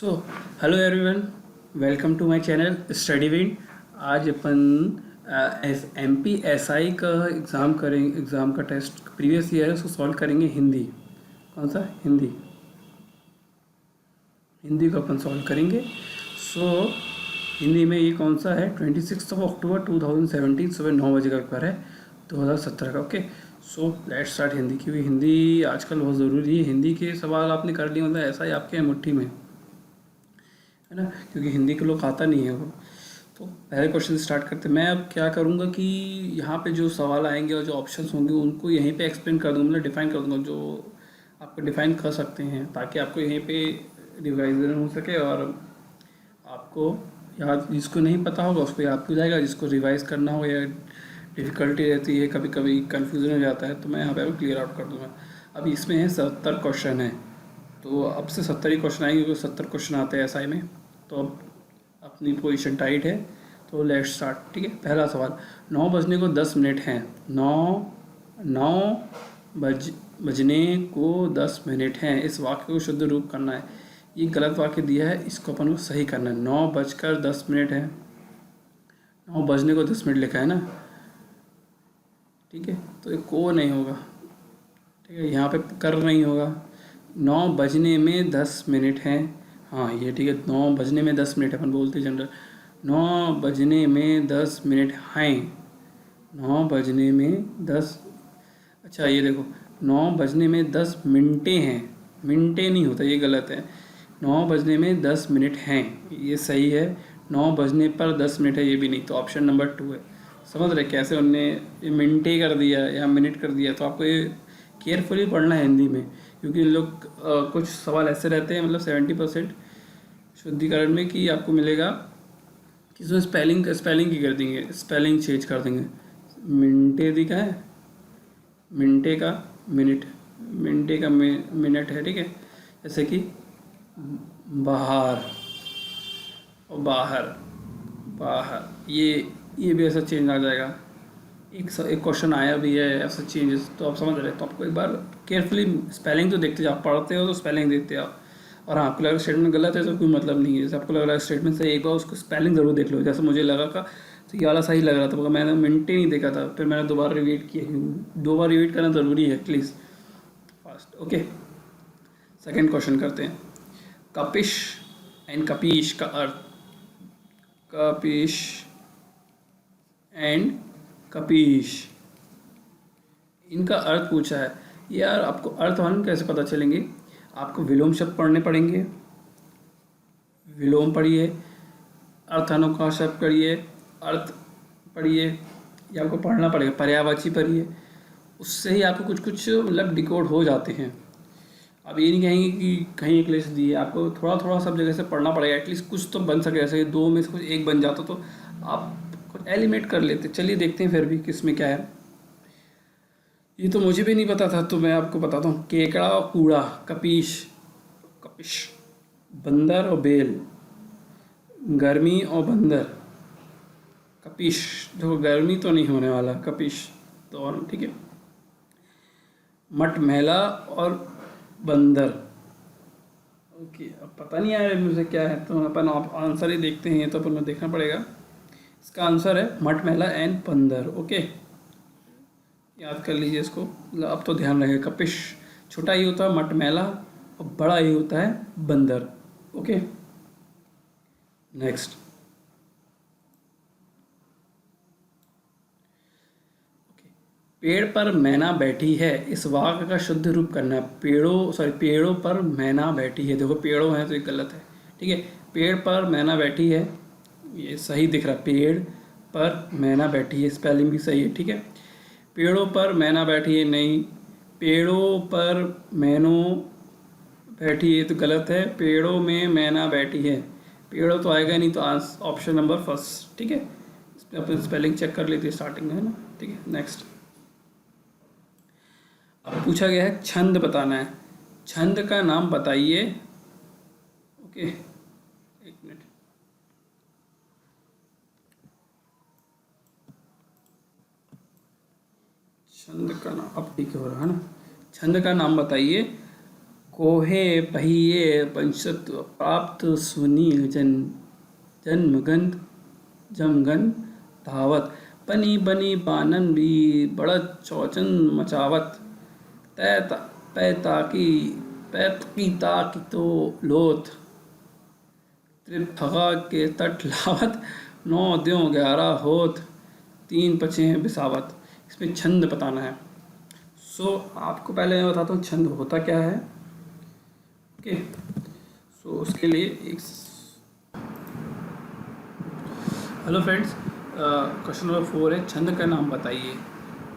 So hello everyone, welcome to my channel study wind. आज अपन M P S I का exam का test previous year है, उसको सॉल्व करेंगे। हिंदी कौन सा? हिंदी को अपन सॉल्व करेंगे। सो हिंदी में ये कौन सा है? 26 अक्टूबर 2017 सुबह 9 बजे का पेपर है, 2017 का। Okay, so let's start Hindi. क्योंकि हिंदी आजकल बहुत ज़रूरी है। हिंदी के सवाल आपने कर लिए, मतलब ऐसा ही आपके मुट्ठी में है ना, क्योंकि हिंदी के लोग आता नहीं है वो। तो पहले क्वेश्चन स्टार्ट करते हैं। मैं अब क्या करूँगा कि यहाँ पे जो सवाल आएंगे और जो ऑप्शंस होंगे उनको यहीं पे एक्सप्लेन कर दूँगा, मतलब डिफाइन कर दूँगा, जो आपको डिफाइन कर सकते हैं, ताकि आपको यहीं पे रिवाइजन हो सके और आपको याद, जिसको नहीं पता होगा उसको याद हो जाएगा, जिसको रिवाइज करना हो या डिफ़िकल्टी रहती है, कभी कभी कन्फ्यूज़न हो जाता है, तो मैं यहाँ पे क्लियर आउट कर दूँगा। अब इसमें है 70 क्वेश्चन है, तो अब से 70 ही क्वेश्चन आएंगे, क्योंकि 70 क्वेश्चन आते हैं एसआई में। तो अब अपनी पोजीशन टाइट है, तो लेट्स स्टार्ट। ठीक है, पहला सवाल। 9 बजने को 10 मिनट हैं। नौ बजने को 10 मिनट हैं, इस वाक्य को शुद्ध रूप करना है। ये गलत वाक्य दिया है, इसको अपन को सही करना है। 9 बजकर 10 मिनट है, 9 बजने को 10 मिनट लिखा है ना। ठीक है, तो ये को नहीं होगा। ठीक है, यहाँ पे कर नहीं होगा। 9 बजने में 10 मिनट हैं, हाँ ये ठीक है। 9 बजने में 10 मिनट अपन बोलते जनरल। 9 बजने में 10 मिनट हैं, 9 बजने में 10। अच्छा ये देखो, 9 बजने में 10 मिनटें हैं, मिनटें नहीं होता, ये गलत है। 9 बजने में 10 मिनट हैं, ये सही है। 9 बजने पर 10 मिनट है, ये भी नहीं। तो ऑप्शन नंबर 2 है। समझ रहे कैसे उनने ये मिनटें कर दिया या मिनट कर दिया? तो आपको ये केयरफुली पढ़ना है हिंदी में, क्योंकि इन लोग कुछ सवाल ऐसे रहते हैं, मतलब 70% शुद्धिकरण में, कि आपको मिलेगा कि इसमें स्पेलिंग की कर देंगे, स्पेलिंग चेंज कर देंगे। मिनटे दिखा है, मिनटे का मिनट, मिनटे का मिनट है। ठीक है, जैसे कि बाहर और बाहर, बाहर, ये भी ऐसा चेंज आ जाएगा। एक क्वेश्चन आया भी है ऐसा चेंजेस, तो आप समझ रहे हैं। तो आपको एक बार केयरफुली स्पेलिंग तो देखते जाओ, पढ़ते हो तो स्पेलिंग देखते आओ। और हाँ, आपको लग रहा है स्टेटमेंट गलत है तो कोई मतलब नहीं है। जैसे आपको लग रहा है स्टेटमेंट सही, एक बार उसको स्पेलिंग ज़रूर देख लो। जैसे मुझे लगा था, तो ये वाला सही लग रहा था, मगर मैंने मिनटे नहीं देखा था, फिर मैंने दोबारा रिवीट किया। 2 बार रिवीट करना ज़रूरी है at least, fast. Okay, second question करते हैं। कपिश एंड कपीश का अर्थ, कपिश एंड कपीश, इनका अर्थ पूछा है। यार आपको अर्थ मालूम कैसे पता चलेंगे? आपको विलोम शब्द पढ़ने पड़ेंगे, विलोम पढ़िए, अर्थानुप्रास शब्द पढ़िए, अर्थ पढ़िए, ये आपको पढ़ना पड़ेगा। पर्यायवाची पढ़िए, उससे ही आपको कुछ कुछ मतलब डिकोड हो जाते हैं। अब ये नहीं कहेंगे कि कहीं एक लिस्ट दी है, आपको थोड़ा थोड़ा सब जगह से पढ़ना पड़ेगा, एटलीस्ट कुछ तो बन सके। जैसे 2 में से कुछ एक बन जाता तो आप कुछ एलिमिनेट कर लेते। चलिए देखते हैं फिर भी किस में क्या है। ये तो मुझे भी नहीं पता था, तो मैं आपको बताता हूँ। केकड़ा और कूड़ा, कपीश, कपिश। बंदर और बेल, गर्मी और बंदर, कपिश। देखो गर्मी तो नहीं होने वाला, कपिश तो और ठीक है। मटमैला और बंदर, ओके। अब पता नहीं आया मुझे क्या है, तो अपन आंसर ही देखते हैं। तो अपन को देखना पड़ेगा। इसका आंसर है मटमैला एंड बंदर। ओके, याद कर लीजिए इसको, मतलब अब तो ध्यान रखेगा। कपिश छोटा ही होता है मटमैला, और बड़ा ही होता है बंदर। Okay, next. पेड़ पर मैना बैठी है, इस वाक्य का शुद्ध रूप करना है। पेड़ों पर मैना बैठी है। देखो पेड़ों है तो ये गलत है। ठीक है, पेड़ पर मैना बैठी है, ये सही दिख रहा है। पेड़ पर मैना बैठी है, स्पेलिंग भी सही है। ठीक है, पेड़ों पर मैना बैठी है नहीं, पेड़ों पर मैनो बैठी है तो गलत है। पेड़ों में मैना बैठी है, पेड़ों तो आएगा नहीं, तो ऑप्शन नंबर फर्स्ट। ठीक है, इस पर अपन स्पेलिंग चेक कर लेते हैं स्टार्टिंग में, है ना। ठीक है, नेक्स्ट। अब पूछा गया है छंद बताना है, छंद का नाम बताइए। ओके, एक मिनट। छंद का नाम अब ठीक हो रहा है ना। छंद का नाम बताइए कोहे पहिये पंचत्व प्राप्त सुनील जन्मगंध जमगन धावत पनी बनी बानन भी बढ़त चौचन मचावत पैतकी ताकी तो लोथ त्रिफगा के तट लावत 9 द्यों 11 होत 3 पचे बिसावत। इसमें छंद बताना है। आपको पहले मैं बताता हूँ छंद होता क्या है। ओके, उसके लिए एक हेलो फ्रेंड्स, क्वेश्चन नंबर 4 है छंद का नाम बताइए।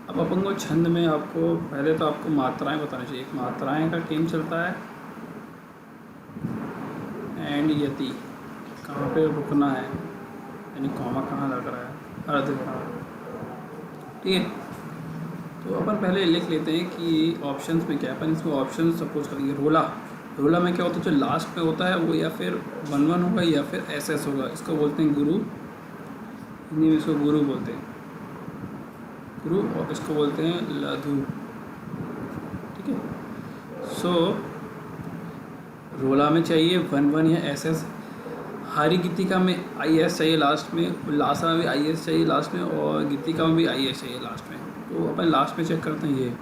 अब अपन को छंद में आपको पहले तो आपको मात्राएं बताना चाहिए। मात्राएं का गेम चलता है एंड यति कहाँ पे रुकना है, यानी कॉमा कहाँ लग रहा है, अर्धविराम। ठीक है, तो अपन पहले लिख लेते हैं कि ऑप्शंस में क्या है। अपन इसमें ऑप्शन सपोज करेंगे। रोला में क्या होता है, जो लास्ट में होता है वो या फिर 1-1 होगा या फिर SS होगा। इसको बोलते हैं गुरु, हिंदी में इसको गुरु बोलते हैं, गुरु, और इसको बोलते हैं लघु। ठीक है, रोला में चाहिए 1-1 या SS। हारी गीतिका में IS चाहिए लास्ट में, लासा में भी IS चाहिए लास्ट में, और गीतिका में भी IS चाहिए लास्ट में। तो अपन लास्ट में चेक करते हैं। ये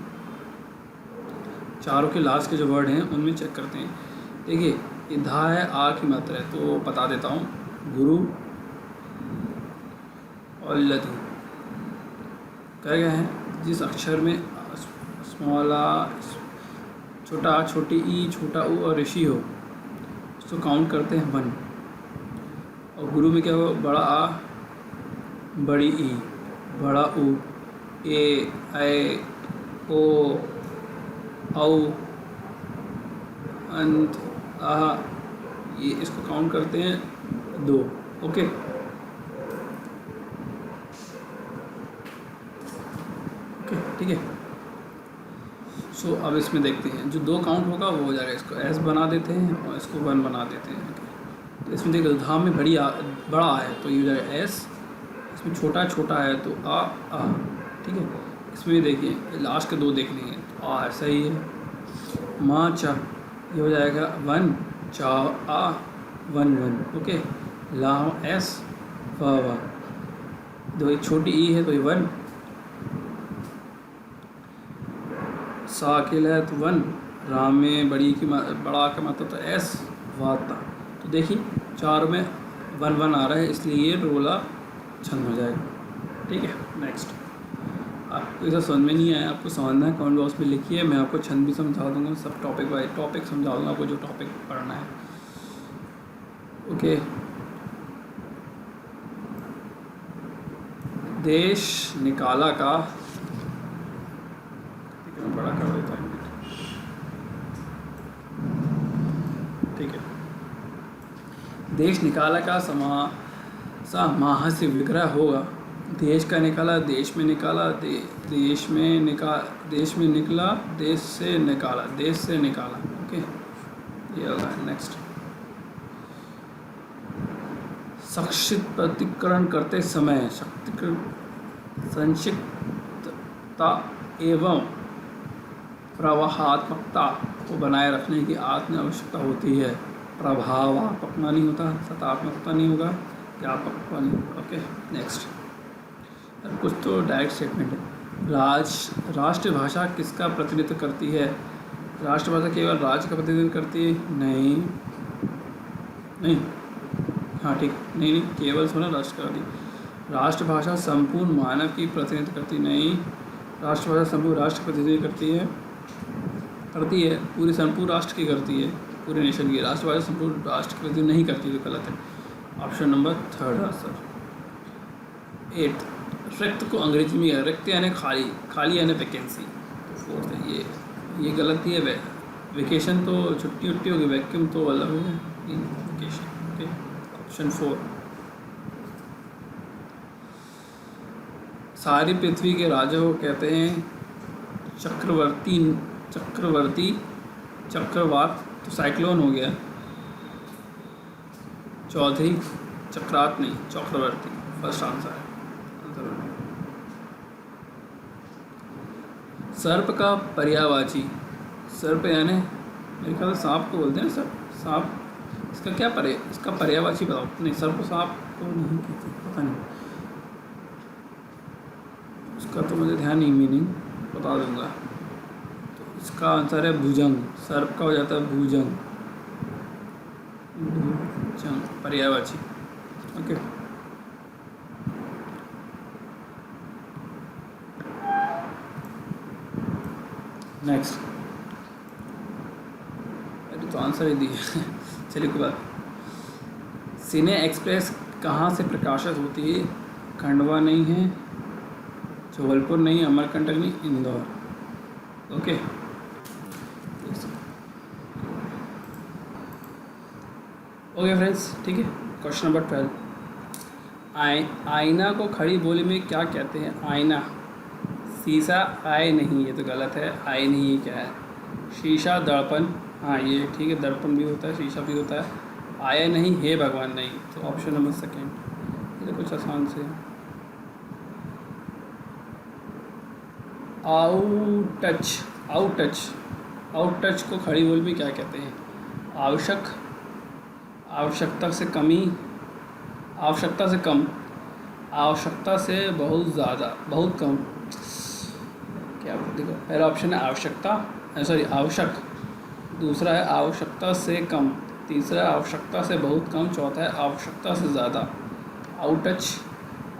चारों के लास्ट के जो वर्ड हैं उनमें चेक करते हैं। देखिए, ये धा है, आ की मात्रा है, तो बता देता हूँ। गुरु और लघु क्या क्या है, जिस अक्षर में स्मॉल आ, छोटा आ, छोटी ई, छोटा ऊ और ऋषि हो, उसको काउंट करते हैं 1। और गुरु में क्या हो, बड़ा आ, बड़ी ई, बड़ा ऊ, ए, ऐ, ओ, औ, अंत, आ, ये इसको काउंट करते हैं 2। ओके, ठीक है। अब इसमें देखते हैं, जो 2 काउंट होगा वो हो जाएगा। इसको S बना देते हैं और इसको 1 बना देते हैं। ओके, तो इसमें देखिए धाम में बड़ा आ है तो ये हो जाएगा S। इसमें छोटा है तो आ। ठीक है, इसमें देखिए लास्ट के 2 देखने हैं तो आ सही है। माँ चा, ये हो जाएगा 1, चा आ, 1-1। ओके, ला S, वा, दो एक छोटी ई है तो ये 1, सा अकेला है तो 1, राम में बड़ा का मतलब तो S, वाता। तो देखिए 4 में 1-1 आ रहा है, इसलिए ये रोला छंद हो जाएगा। ठीक है, नेक्स्ट। आपको इसे समझ में नहीं आया, आपको समझना है, कमेंट बॉक्स में लिखिए। मैं आपको छंद भी समझा दूंगा, सब टॉपिक बाय टॉपिक समझा दूंगा आपको, जो टॉपिक पढ़ना है। ओके, देश निकाला का, बड़ा कर देता है। ठीक है, देश निकाला का समाह से विग्रह होगा। देश का निकाला, देश में निकाला, देश में निकला, देश से निकाला। ओके, ये होगा नेक्स्ट। संक्षिप्त प्रतिकरण करते समय संक्षिप्तता एवं प्रवाहात्मकता को बनाए रखने की आत्म आवश्यकता होती है। प्रभावात्मकता नहीं होता, सतात्मकता नहीं होगा, ज्ञापकता नहीं होगा। Okay, next. कुछ तो डायरेक्ट स्टेटमेंट है। राष्ट्रभाषा किसका प्रतिनिधित्व करती है? राष्ट्रभाषा केवल राज्य का प्रतिनिधित्व करती है? नहीं, हाँ ठीक, नहीं, केवल सुना राष्ट्र का नहीं। राष्ट्रभाषा संपूर्ण मानव की प्रतिनिधित्व करती नहीं। राष्ट्रभाषा संपूर्ण राष्ट्र प्रतिनिधित्व करती है, पूरे संपूर्ण राष्ट्र की करती है, पूरे नेशन की। राष्ट्रभाषा संपूर्ण राष्ट्र की प्रतिनिधित्व नहीं करती, तो गलत है। Option number 3 answer. 8, रिक्त को अंग्रेजी में रिक्त यानी खाली यानी वैकेंसी। तो 4th है ये गलती है। वेकेशन तो छुट्टी होगी, वैक्यूम तो अलग हो गया, वेकेशन। Okay, option 4। सारी पृथ्वी के राजा को कहते हैं चक्रवात, तो साइक्लोन हो गया। चौधरी, चक्रात नहीं, चक्रवर्ती फर्स्ट आंसर है। सर्प का पर्यायवाची, सर्प यानी मेरे ख्याल से सांप को बोलते हैं सर, सांप। इसका क्या इसका पर्यायवाची बताओ। नहीं, सर को सांप को नहीं कहते, पता नहीं, उसका तो मुझे ध्यान नहीं, मीनिंग बता दूंगा। तो इसका आंसर है भुजंग। सर्प का हो जाता है भुजंग, भुजंग पर्यायवाची। Okay, next. अरे तो आंसर ही दिया चलिए कोई बात। सिने एक्सप्रेस कहाँ से प्रकाशित होती है? खंडवा नहीं है, जबलपुर नहीं, अमरकंटक नहीं, इंदौर। ओके, ओके फ्रेंड्स, ठीक है। Question number 12। आईना को खड़ी बोली में क्या कहते हैं? आईना, शीशा, आए नहीं, ये तो गलत है। आए नहीं, ये क्या है? शीशा, दर्पण, हाँ ये ठीक है, दर्पण भी होता है, शीशा भी होता है। आया नहीं, हे भगवान नहीं, तो ऑप्शन नंबर सेकेंड। ये तो कुछ आसान से। Out touch, out touch, out touch को खड़ी बोली में क्या कहते हैं? आवश्यक, आवश्यकता से कमी, आवश्यकता से कम, आवश्यकता से बहुत ज़्यादा, बहुत कम। क्या देखो, पहला ऑप्शन है आवश्यकता, सॉरी आवश्यक, दूसरा है आवश्यकता से कम, तीसरा है आवश्यकता से बहुत कम, चौथा है आवश्यकता से ज़्यादा। आउट टच,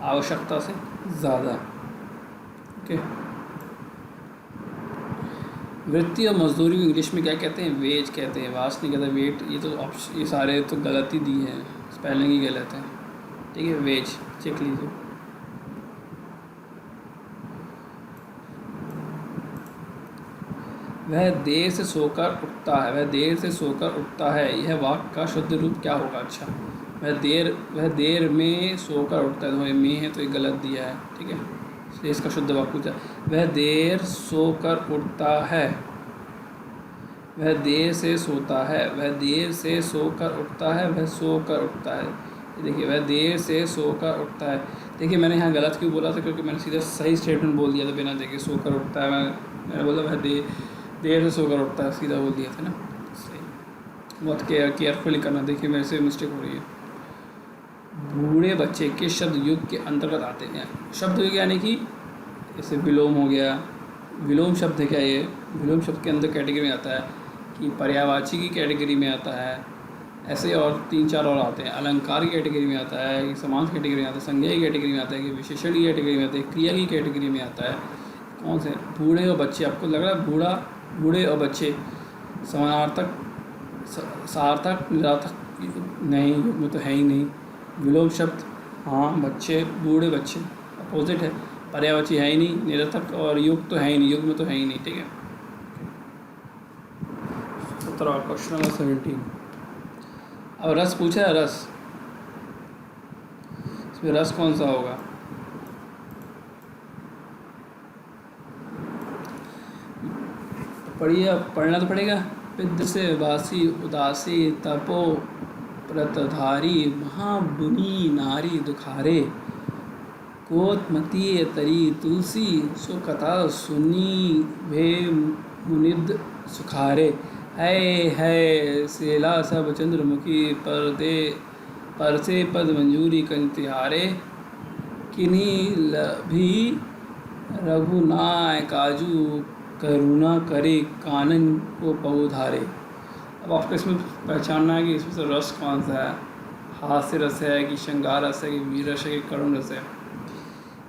आवश्यकता से ज़्यादा। ओके, वृत्ति और मजदूरी को इंग्लिश में क्या कहते हैं? वेज कहते हैं, वास नहीं कहते, वेट। ये तो ऑप्शन, ये सारे तो गलत ही दी हैं, स्पेलिंग ही गलत है, ठीक है। वेज चेक लीजिए। वह देर से सोकर उठता है, वह देर से सोकर उठता है, यह वाक्य का शुद्ध रूप क्या होगा? अच्छा, वह देर में सोकर उठता है, तो ये में है तो ये गलत दिया है, ठीक है। इसलिए इसका शुद्ध वाक्य पूछा, वह देर सोकर उठता है, वह देर से सोता है, वह देर से सोकर उठता है, वह सोकर उठता है। देखिए, वह देर से सोकर उठता है। देखिए, मैंने यहाँ गलत क्यों बोला था? क्योंकि मैंने सीधा सही स्टेटमेंट बोल दिया था बिना देखे, सोकर उठता है। मैंने बोला वह देर से सोकर उठता है, सीधा बोल दिया था ना। सही, बहुत केयरफुली करना। देखिए, मेरे से मिस्टेक हो रही है। बूढ़े बच्चे किस शब्द युग के अंतर्गत आते हैं? शब्द युग यानी कि जैसे विलोम हो गया, विलोम शब्द है क्या? ये विलोम शब्द के अंदर कैटेगरी में आता है कि पर्यायवाची की कैटेगरी में आता है, ऐसे और 3-4 और आते हैं। अलंकार की कैटेगरी में आता है, समास कैटेगरी में आता है, संज्ञा की कैटेगरी में आता है, कि विशेषण की कैटेगरी में आता है, क्रिया की कैटेगरी में आता है। कौन से? बूढ़े और बच्चे। आपको लग रहा है बूढ़े और बच्चे समानार्थक, सार्थक, निरार्थक नहीं, युग में तो है ही नहीं। विलोम शब्द, हाँ, बच्चे, बूढ़े बच्चे अपोजिट है। पर्यायवाची है ही नहीं, निरर्थक और युग तो है ही नहीं, युग में तो है ही नहीं, ठीक है। 17 क्वेश्चन नंबर 17। अब रस पूछा है, रस, इसमें रस कौन सा होगा? पढ़िए, पढ़ना तो पड़ेगा। विद्य से वासी, उदासी, तपो प्रतधारी, महाबुनी नारी दुखारे, कोतमती तरी तुलसी, सो कथा सुनी भे मुनिद सुखारे। है सेला सब चंद्रमुखी, पर से पद मंजूरी कंतिहारे, किन्हीं लभी रघुनाय काजू, करुणा करे कानन को पहुधारे। अब आपको इसमें पहचानना है कि इसमें से रस कौन सा है। हास्य रस है कि श्रृंगार रस है कि वीर रस है कि करुण रस है?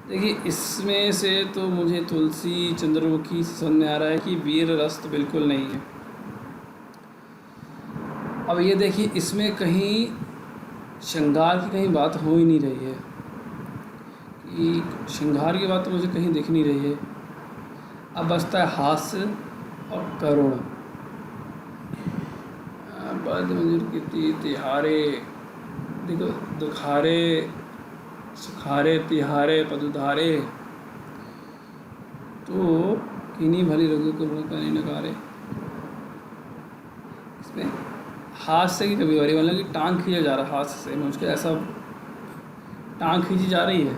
देखिए, इसमें से तो मुझे तुलसी चंद्रमुखी से समझ में आ रहा है कि वीर रस तो बिल्कुल नहीं है। अब ये देखिए, इसमें कहीं श्रृंगार की कहीं बात हो ही नहीं रही है, कि श्रृंगार की बात तो मुझे कहीं दिख नहीं रही है। अब बचता है हास्य और करुण। बद मंजूर की तिहारे, देखो, दुखारे, सुखारे, तिहारे, पदुधारे, तो किन्हीं भली रघु को नहीं नकारे। इसमें हास्य की कभी हो रही, मतलब कि टांग खींचा जा रहा है हाथ से, मुझको ऐसा टांग खींची जा रही है,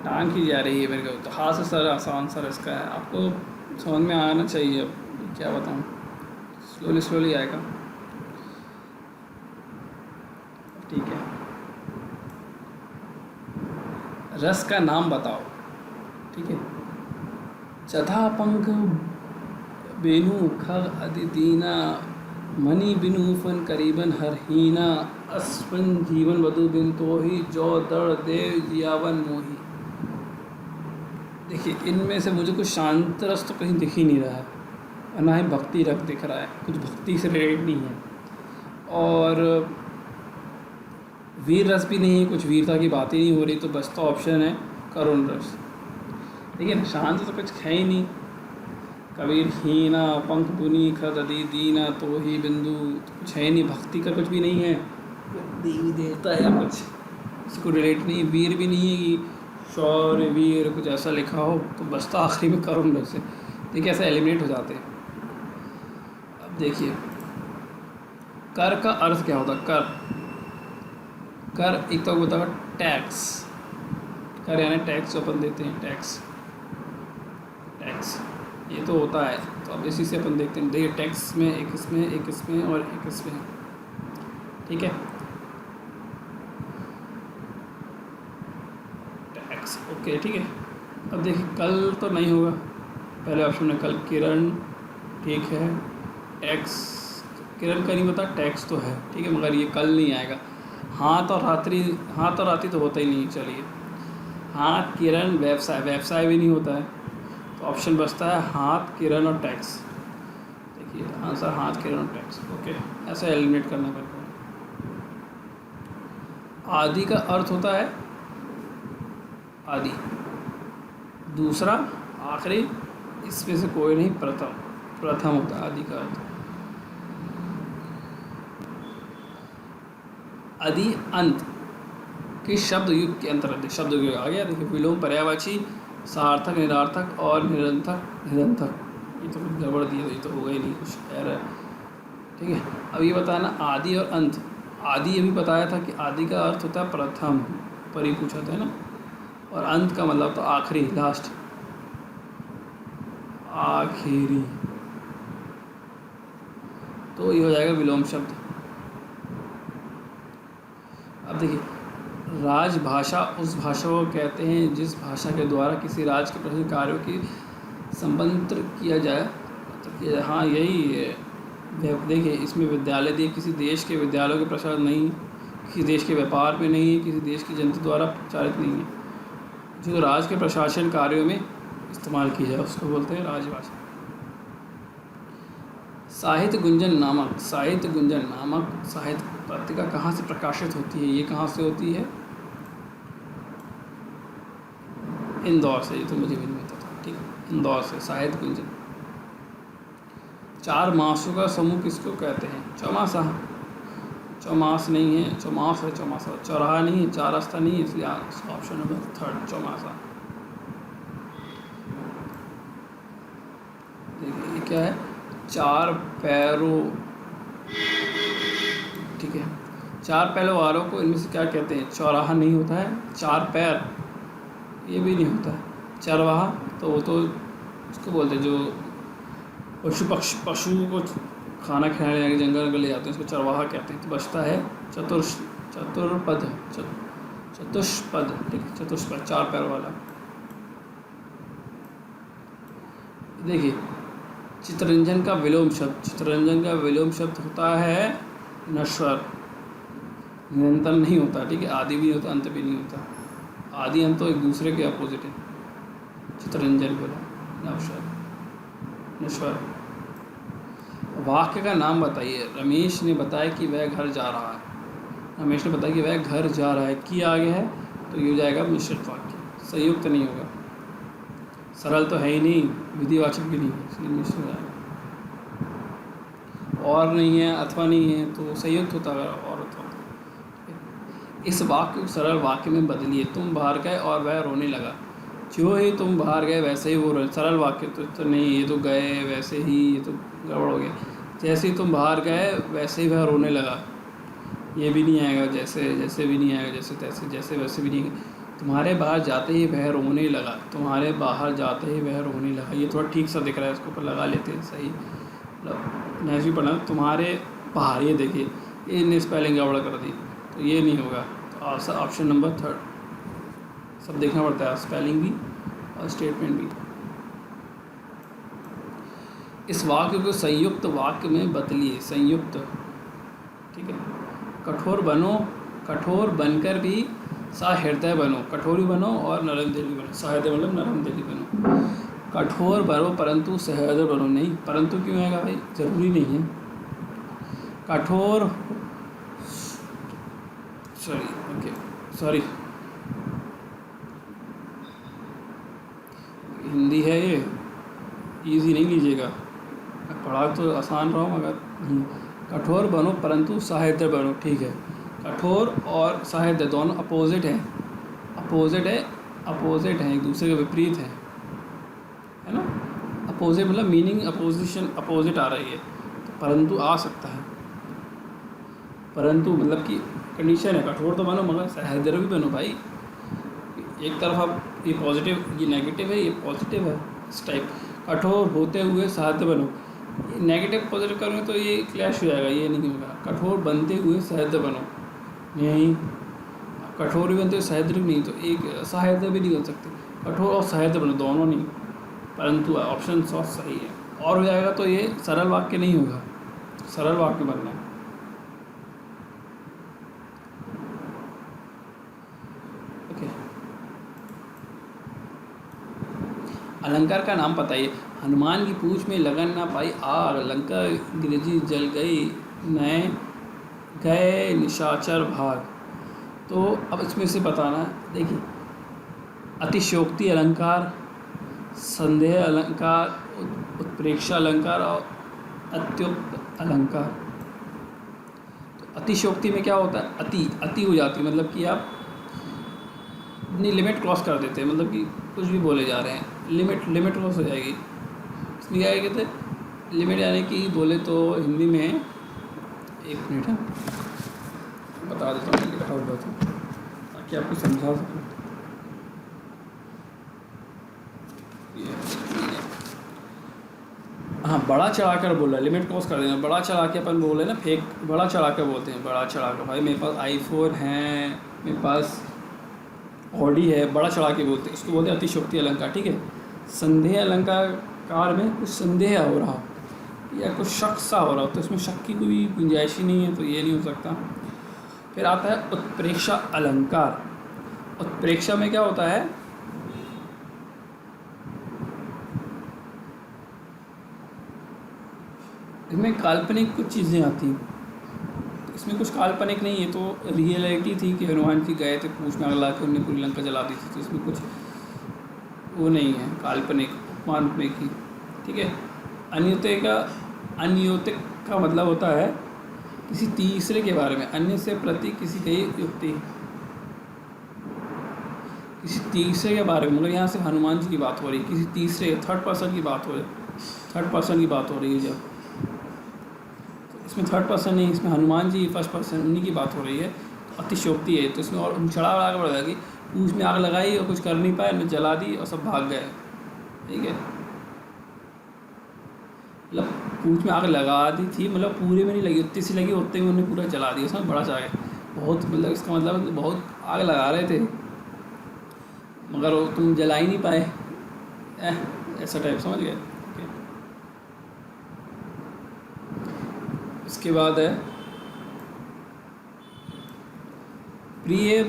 टांग खींची जा रही है मेरे को। तो हाथ से सर आसान सर इसका है, आपको समझ में आना चाहिए। अब क्या बताऊँ, स्लोली स्लोली आएगा। ठीक है, रस का नाम बताओ। ठीक है, चथा पंख बेनु खग अदिदीना, मणि बिनु फन करीबन हरहीना, अस्वन जीवन वधु बिन तोही, जो दर देव जियावन मोही। देखिए, इनमें से मुझे कुछ शांत रस तो कहीं दिख ही नहीं रहा है, और ना ही भक्ति रस दिख रहा है, कुछ भक्ति से रिलेटेड नहीं है, और वीर रस भी नहीं है, कुछ वीरता की बात ही नहीं हो रही। तो बचता ऑप्शन है करुण रस। देखिए, शांत तो कुछ है ही नहीं। कबीर हीना पंख बुनी खद अदी दीना, तो ही बिंदु, तो कुछ है नहीं, भक्ति का कुछ भी नहीं है, देवी देवता या कुछ इसको रिलेट नहीं, वीर भी नहीं है कि शौर्य वीर कुछ ऐसा लिखा हो। तो बचता आखिरी में करुण रस है। देखिए, ऐसा एलिमिनेट हो जाते हैं। अब देखिए, कर का अर्थ क्या होता है? कर एक तो होता है टैक्स। कर यानी टैक्स जो अपन देते हैं, टैक्स ये तो होता है। तो अब इसी से अपन देखते हैं। देखिए, टैक्स में एक इसमें, एक इसमें और एक इसमें है। ठीक है, टैक्स ओके। ठीक है, अब देखिए, कल तो नहीं होगा, पहले ऑप्शन में कल किरण। ठीक है, टैक्स किरण का नहीं होता, टैक्स तो है। ठीक है, मगर ये कल नहीं आएगा। हाथ और रात्रि तो होता ही नहीं। चलिए, हाथ किरण व्यवसाय भी नहीं होता है। तो ऑप्शन बचता है हाथ किरण और टैक्स। देखिए, आंसर हाथ किरण और टैक्स। ओके, ऐसा एलिमिनेट करना पड़ेगा। आदि का अर्थ होता है आदि, दूसरा आखिरी, इसमें से कोई नहीं, प्रथम होता है आदि का अर्थ। आदि अंत के शब्द युग के अंतर्गत, शब्द युग आ गया। देखिए, विलोम, पर्यायवाची, सार्थक, निरार्थक और निरंतर। ये तो कुछ गड़बड़ दिया, ये तो होगा ही नहीं, कुछ एरर है। ठीक है, अब ये बताना आदि और अंत। आदि ये भी बताया था कि आदि का अर्थ होता है प्रथम, पर ही पूछा था ना, और अंत का मतलब तो आखिरी, लास्ट, आखिरी। तो ये हो जाएगा विलोम शब्द। अब देखिए, राजभाषा उस भाषा को कहते हैं जिस भाषा के द्वारा किसी राज्य के प्रमुख कार्यों की संबंध किया जाए। तो हाँ, यही है। देखिए, इसमें विद्यालय दिए, किसी देश के विद्यालयों के प्रसार नहीं, किसी देश के व्यापार में नहीं है, किसी देश की जनता द्वारा प्रचारित नहीं है, जो राज्य के प्रशासन कार्यों में इस्तेमाल की जाए उसको बोलते हैं राजभाषा। साहित्य गुंजन नामक साहित्य पत्रिका कहाँ से प्रकाशित होती है? ये कहाँ से होती है? इंदौर से। ये तो मुझे भी नहीं पता था। ठीक है, इंदौर से साहित्य गुंजन। 4 मासों का समूह किसको कहते हैं? चौमासा। चौमास नहीं है, चौमास है, चौमासा। चौराहा नहीं है, 4 रास्ता नहीं है, इसलिए ऑप्शन नंबर 3 चौमासा। देखिए, ये क्या है? 4 पैरों। ठीक है, 4 पैरों वालों को इनमें से क्या कहते हैं? चौराहा नहीं होता है। 4 पैर, ये भी नहीं होता है। चरवाहा तो वो तो उसको बोलते हैं जो पशु को खाना खिलाने जाके जंगल में ले जाते हैं, उसको चरवाहा कहते हैं। तो बचता है चतुष्पद। ठीक है, चतुष्पद, 4 पैर वाला। देखिए, चित्ररंजन का विलोम शब्द होता है नश्वर, निरंतर नहीं होता। ठीक है, आदि भी नहीं होता, अंत भी नहीं होता। आदि अंत तो एक दूसरे के अपोजिट है। चित्ररंजन बोला, नश्वर। वाक्य का नाम बताइए। रमेश ने बताया कि वह घर जा रहा है। कि आगे है तो ये हो जाएगा मिश्रित वाक्य, संयुक्त नहीं होगा। सरल तो है ही नहीं, विधिवाचक भी नहीं है, इसलिए मिश्र हो जाएगा। और नहीं है, अथवा नहीं है, तो संयुक्त होता है और अथवा। इस वाक्य को सरल वाक्य में बदलिए। तुम बाहर गए और वह रोने लगा। जो ही तुम बाहर गए वैसे ही वो रोने। सरल वाक्य तो नहीं, ये तो गए वैसे ही, ये तो गड़बड़ हो गया। जैसे ही तुम बाहर गए वैसे ही वह रोने लगा, ये भी नहीं आएगा, जैसे जैसे भी नहीं आएगा, जैसे तैसे, जैसे वैसे भी नहीं। तुम्हारे बाहर जाते ही वह रोने लगा, तुम्हारे बाहर जाते ही वह रोने लगा, ये थोड़ा ठीक सा दिख रहा है, इसको ऊपर लगा लेते हैं, सही मतलब नेचुरली पढ़ना। तुम्हारे बाहर, ये देखिए ये ने स्पेलिंग गड़बड़ कर दी, तो ये नहीं होगा। तो ऑप्शन नंबर 3 सब देखना पड़ता है, स्पेलिंग भी और स्टेटमेंट भी। इस वाक्य को संयुक्त वाक्य में बदलिए, संयुक्त, ठीक है। कठोर बनो, कठोर बनकर भी सहृदय बनो, कठोरी बनो और नरम दिली बनो, सहृदय मतलब नरम दिली बनो। कठोर बनो परंतु सहृदय बनो, नहीं परंतु क्यों आएगा भाई, जरूरी नहीं है। कठोर, सॉरी हिंदी है ये, इजी नहीं लीजिएगा, पढ़ा तो आसान रहा हूँ मगर कठोर बनो परंतु सहृदय बनो, ठीक है। कठोर और सहृदय दोनों अपोजिट हैं, अपोजिट हैं, एक दूसरे के विपरीत है ना। अपोजिट मतलब मीनिंग अपोजिशन, अपोजिट आ रही है, तो परंतु आ सकता है। परंतु मतलब कि कंडीशन है, कठोर तो बनो मगर सहृदय भी बनो भाई। एक तरफ आप ये पॉजिटिव, ये नेगेटिव है, ये पॉजिटिव है, इस टाइप। कठोर होते हुए सहृदय बनो, नेगेटिव पॉजिटिव करोगे तो ये क्लैश हो जाएगा, ये नहीं होगा। कठोर बनते हुए सहृदय बनो, नहीं, कठोर भी बनते हुए सहृदय नहीं, तो एक सहृदय भी नहीं बन सकते, कठोर और सहृदय बनो, दोनों नहीं। परंतु ऑप्शन सही है, और हो जाएगा तो ये सरल वाक्य नहीं होगा, सरल वाक्य बनना है। अलंकार का नाम बताइए। हनुमान की पूंछ में लगन ना पाई आग, लंका गिरजी जल गई, नए गए निशाचर भाग। तो अब इसमें से बताना, देखिए अतिशयोक्ति अलंकार, संदेह अलंकार, उत्प्रेक्षा अलंकार और अत्युक्त अलंकार। तो अतिशयोक्ति में क्या होता है, अति हो जाती है, मतलब कि आप अपनी लिमिट क्रॉस कर देते हैं, मतलब कि कुछ भी बोले जा रहे हैं, लिमिट क्रॉस हो जाएगी। इसमें क्या कहते हैं, लिमिट यानी कि बोले तो हिंदी में, एक मिनट है बता देता हूँ, लिखा हुआ था ताकि आपको समझा सकूँ। हाँ, बड़ा चढ़ाकर बोला, लिमिट क्रॉस कर देना। बड़ा चढ़ा के अपन बोले ना, फेक बड़ा चढ़ा कर बोलते हैं, बड़ा चढ़ा कर, भाई मेरे पास iPhone है, मेरे पास ऑडी है, बड़ा चढ़ा के बोलते हैं, इसको बोलते हैं अतिशयोक्ति अलंकार, ठीक है। संदेह अलंकार में कुछ संदेह हो रहा हो या कुछ शक सा हो रहा हो, तो इसमें शक की कोई गुंजाइश ही नहीं है, तो ये नहीं हो सकता। फिर आता है उत्प्रेक्षा अलंकार। उत्प्रेक्षा में क्या होता है, इसमें काल्पनिक कुछ चीज़ें आती हैं, इसमें कुछ काल्पनिक नहीं है, तो रियलिटी थी कि हनुमान जी गए थे पूंछ में आग लगा के उन्होंने पूरी लंका जला दी थी, तो इसमें कुछ वो नहीं है, काल्पनिक मानपनिक की, ठीक है। अन्योतिक का मतलब होता है किसी तीसरे के बारे में, अन्य से प्रति किसी की युक्ति, किसी तीसरे के बारे में, मतलब यहाँ से हनुमान जी की बात हो रही है, किसी तीसरे थर्ड पर्सन की बात हो रही है, थर्ड पर्सन की बात हो रही है जब, तो इसमें थर्ड पर्सन नहीं, इसमें हनुमान जी फर्स्ट पर्सन, उन्हीं की बात हो रही है, तो अतिशयोक्ति है। तो इसमें और चढ़ा बढ़ा कर बढ़ा कि पूंछ में आग लगाई और कुछ कर नहीं पाए, उन्हें जला दी और सब भाग गए, ठीक है। मतलब पूंछ में आग लगा दी थी, मतलब पूरे में नहीं लगी, उतनी सी लगी, उतने में उन्हें पूरा जला दिया, उसमें बड़ा चाहे बहुत, मतलब इसका मतलब बहुत आग लगा रहे थे मगर वो तुम जला ही नहीं पाए, ऐसा टाइप, समझ गए। इसके बाद है प्रिय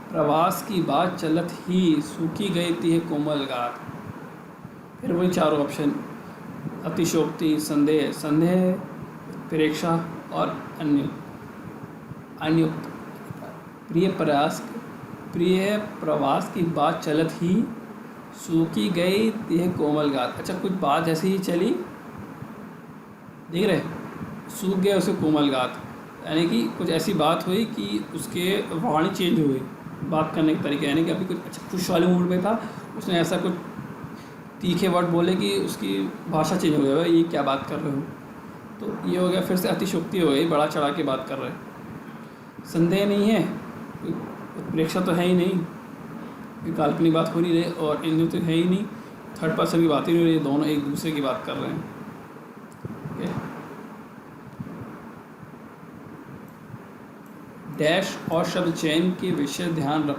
प्रवास की बात चलत ही, सूखी गई थी कोमल गात। फिर वही चारों ऑप्शन, अतिशयोक्ति, संदेह, प्रेक्षा और अन्युक्त। प्रिय प्रवास की बात चलत ही, सूखी गई थी कोमल गात। अच्छा, कुछ बात ऐसी ही चली, देख रहे, सूख गया उसे कोमल गात, यानी कि कुछ ऐसी बात हुई कि उसके वाणी चेंज हुई, बात करने के तरीके, यानी कि अभी कुछ अच्छा खुश वाले मूड में था, उसने ऐसा कुछ तीखे वर्ड बोले कि उसकी भाषा चेंज हो गया, ये क्या बात कर रहे हो, तो ये हो गया, फिर से अतिशयोक्ति हो गई, बड़ा चढ़ा के बात कर रहे हैं। संदेह नहीं है, उत्प्रेक्षा तो है ही नहीं, ये काल्पनिक बात हो नहीं रही और इनमें तो है ही नहीं, थर्ड पर्सन की बात ही नहीं हो रही, दोनों एक दूसरे की बात कर रहे हैं। ओके, डैश और शब्द चयन के विषय ध्यान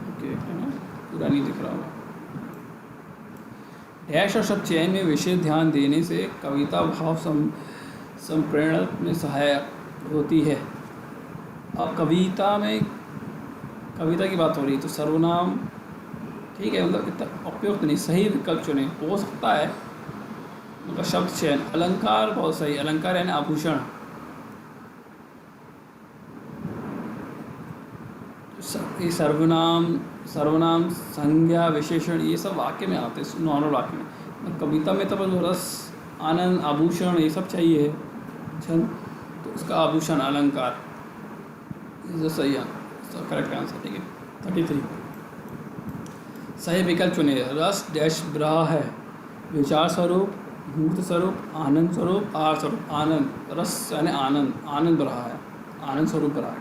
ओके है ना, पूरा नहीं दिख रहा होगा। डैश और शब्द चयन में विशेष ध्यान देने से कविता भाव संप्रेरण में सहायक होती है। अब कविता की बात हो रही है तो सर्वनाम ठीक है, मतलब इतना उपयुक्त नहीं, सही विकल्प चुने, हो सकता है मतलब शब्द चयन। अलंकार बहुत सही, अलंकार यानी आभूषण, ये सर्वनाम संज्ञा विशेषण ये सब वाक्य में आते हैं, नॉर्मल वाक्य में। कविता में तो बस रस आनंद आभूषण ये सब चाहिए छंद, तो उसका आभूषण अलंकार जो सही है, करेक्ट आंसर। ठीक है, 33 सही विकल्प चुने। रस डैश ब्रहा है, विचार स्वरूप, मूर्त स्वरूप, आनंद स्वरूप, आर स्वरूप। आनंद, रस यानी आनंद, आनंद ब्रहा है, आनंद स्वरूप ब्रहा है।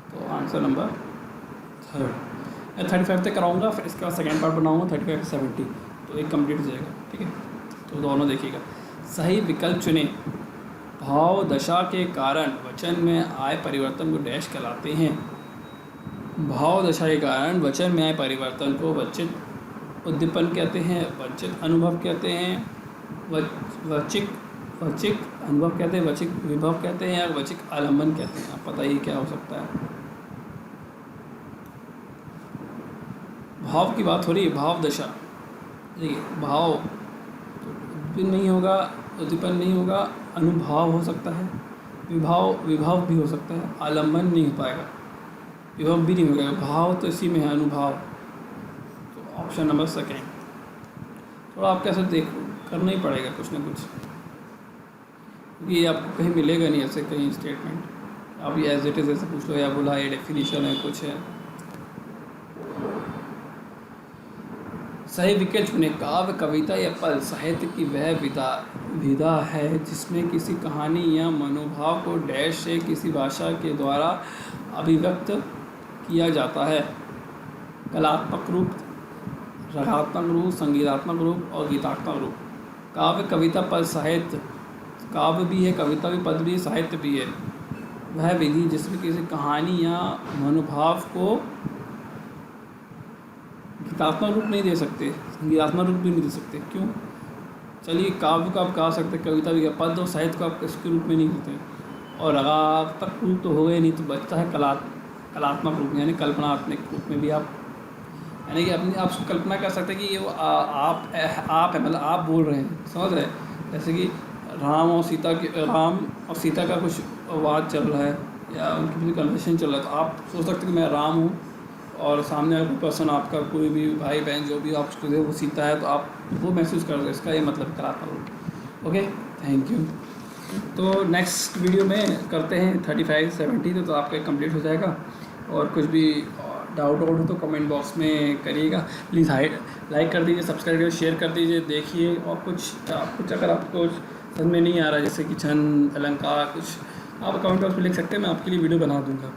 तो आंसर नंबर 3rd। मैं 35 तक कराऊंगा, फिर इसके बाद सेकेंड पार्ट बनाऊंगा 35 से 70, तो एक कंप्लीट हो जाएगा। ठीक है, तो दोनों देखिएगा। सही विकल्प चुने। भाव दशा के कारण वचन में आए परिवर्तन को डैश कहलाते हैं। भाव दशा के कारण वचन में आए परिवर्तन को वचित उद्दीपन कहते हैं, वचित अनुभव कहते हैं, वचिक अनुभव कहते हैं, वचिक विभव कहते हैं, या वचिक आलम्बन कहते हैं। आप बताइए क्या हो सकता है। भाव की बात हो रही है, भाव दशा। देखिए, भाव उद्दीपन नहीं होगा, उद्दीपन नहीं होगा, अनुभाव हो सकता है, विभाव भी हो सकता है, आलम्बन नहीं हो पाएगा, विभव भी नहीं हो पाएगा, भाव तो इसी में है, अनुभाव। तो ऑप्शन नंबर 2। थोड़ा आपको ऐसा करना ही पड़ेगा कुछ ना कुछ, क्योंकि ये आपको कहीं मिलेगा नहीं ऐसे कहीं स्टेटमेंट। आप ये एज इट इज़ ऐसे पूछ लो या बोला ये डेफिनेशन है कुछ है। सही विकल्प चुने। काव्य, कविता या पद साहित्य की वह विधा है जिसमें किसी कहानी या मनोभाव को डैश से किसी भाषा के द्वारा अभिव्यक्त किया जाता है। कलात्मक रूप, रागात्मक रूप, संगीतात्मक रूप और गीतात्मक रूप। काव्य, कविता, पद, साहित्य। काव्य भी है, कविता भी, पद भी, साहित्य भी है। वह विधि जिसमें किसी कहानी या मनोभाव को गीतात्मक रूप नहीं दे सकते, संगीतात्मक रूप भी नहीं दे सकते। क्यों? चलिए, काव्य को आप गा सकते, कविता भी, पद और साहित्य को आप इसके रूप में नहीं करते, और रागात्मक रूप तो हो गए नहीं, तो बचता है कलात्मक रूप यानी कल्पनात्मक रूप में भी आप, यानी कि अपनी आप कल्पना कर सकते हैं कि ये वो आप है, मतलब आप बोल रहे हैं, समझ रहे हैं। जैसे कि राम और सीता का कुछ वाद चल रहा है या उनकी भी कन्वर्सेशन चल रहा है, तो आप सोच सकते हैं कि मैं राम हूँ और सामने वाला पर्सन आपका कोई भी भाई बहन जो भी आप उसको दे वो सीता है, तो आप वो महसूस कर रहे हो। इसका ये मतलब कलात्मक रूप। Okay, thank you. तो नेक्स्ट वीडियो में करते हैं 35 से 70, तो आपका कंप्लीट हो जाएगा। और कुछ भी डाउट हो तो कमेंट बॉक्स में करिएगा। प्लीज़ लाइक कर दीजिए, सब्सक्राइब करिए, शेयर कर दीजिए, देखिए। और कुछ अगर आपको समझ में नहीं आ रहा, जैसे कि छंद, अलंकार, कुछ आप कमेंट बॉक्स में लिख सकते हैं, मैं आपके लिए वीडियो बना दूँगा।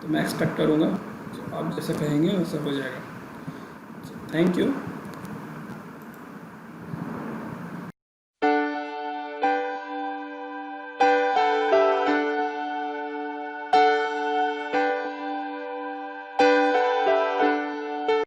तो मैं एक्सपेक्ट करूँगा आप जैसा कहेंगे वैसा हो जाएगा। Thank you.